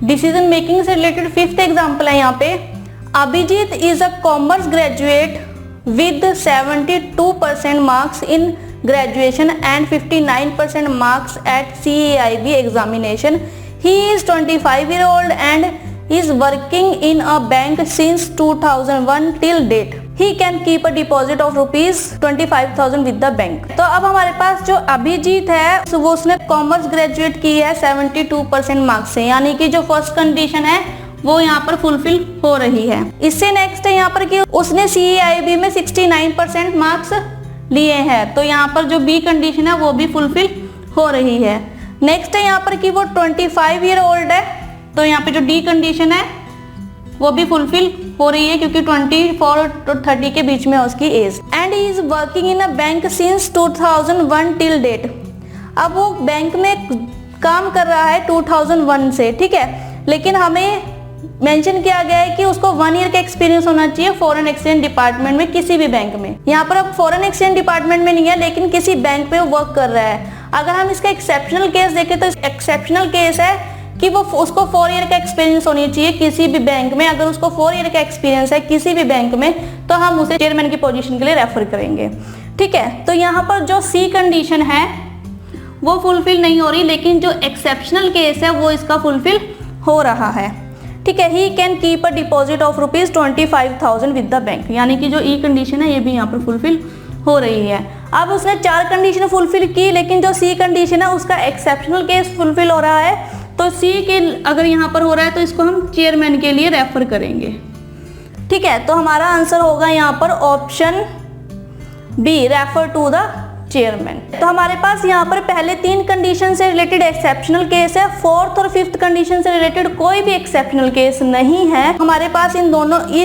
Decision making से related fifth example है यहाँ पे, Abhijeet is a commerce graduate with 72% marks in graduation and 59% marks at CAIB examination. He is 25-year-old and is working in a bank since 2001 till date. He can keep a deposit of rupees 25,000 with the bank. तो अब हमारे पास जो अभिजीत है वो उसने commerce graduate की है 72% marks से, यानी कि जो फर्स्ट कंडीशन है वो यहाँ पर फुलफिल हो रही है। इससे नेक्स्ट है यहाँ पर कि उसने CAIB में 69% मार्क्स लिए हैं, तो यहाँ पर जो बी कंडीशन है वो भी फुलफिल हो रही है। नेक्स्ट है यहाँ पर कि वो 25 ईयर ओल्ड है, तो यहाँ पे जो डी कंडीशन है वो भी फुलफिल हो रही है क्योंकि 24 to 30 के बीच में है उसकी age. And he is working in a bank since 2001 till date. अब वो बैंक में काम कर रहा है 2001 से, ठीक है, लेकिन हमें मेंशन किया गया है कि उसको 1 ईयर का एक्सपीरियंस होना चाहिए फॉरेन एक्सचेंज डिपार्टमेंट में किसी भी बैंक में। यहाँ पर अब फॉरेन एक्सचेंज डिपार्टमेंट में नहीं है लेकिन किसी बैंक पे वो वर्क कर रहा है। अगर हम इसका एक्सेप्शनल केस देखें तो एक्सेप्शनल केस है कि वो उसको 4 ईयर का एक्सपीरियंस होनी चाहिए किसी भी बैंक में। अगर उसको 4 ईयर का एक्सपीरियंस है किसी भी बैंक में तो हम उसे चेयरमैन की पोजीशन के लिए रेफर करेंगे, ठीक है। तो यहाँ पर जो सी कंडीशन है वो फुलफिल नहीं हो रही, लेकिन जो एक्सेप्शनल केस है वो इसका फुलफिल हो रहा है, ठीक है। He can keep a deposit of rupees 25,000 with the bank, यानी कि जो ई कंडीशन है ये भी यहाँ पर फुलफिल हो रही है। अब उसने 4 कंडीशन फुलफिल की, लेकिन जो सी कंडीशन है उसका एक्सेप्शनल केस फुलफिल हो रहा है, तो सी के अगर यहाँ पर हो रहा है तो इसको हम चेयरमैन के लिए रेफर करेंगे, ठीक है। तो हमारा आंसर होगा यहाँ पर option B, refer to the chairman. तो हमारे पास यहाँ पर पहले 3 कंडीशन से रिलेटेड एक्सेप्शनल केस है, 4th और 5th कंडीशन से रिलेटेड कोई भी एक्सेप्शनल केस नहीं है। हमारे पास ये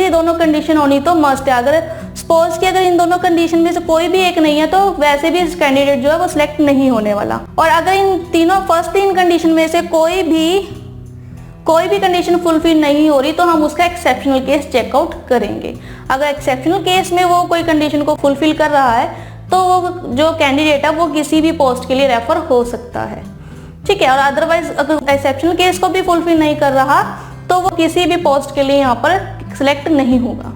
दोनों कंडीशन होनी तो मस्ट है। अगर सपोज कि अगर इन दोनों कंडीशन में से कोई भी एक नहीं है तो वैसे भी इस कैंडिडेट जो है वो सिलेक्ट नहीं होने वाला। और अगर इन तीनों फर्स्ट 3 कंडीशन में से कोई भी कंडीशन फुलफिल नहीं हो रही तो हम उसका एक्सेप्शनल केस चेकआउट करेंगे। अगर एक्सेप्शनल केस में वो कोई कंडीशन को फुलफिल कर रहा है तो वो जो कैंडिडेट है वो किसी भी पोस्ट के लिए रेफर हो सकता है, ठीक है। और अदरवाइज अगर एक्सेप्शनल केस को भी फुलफिल नहीं कर रहा तो वो किसी भी पोस्ट के लिए यहाँ पर सिलेक्ट नहीं होगा।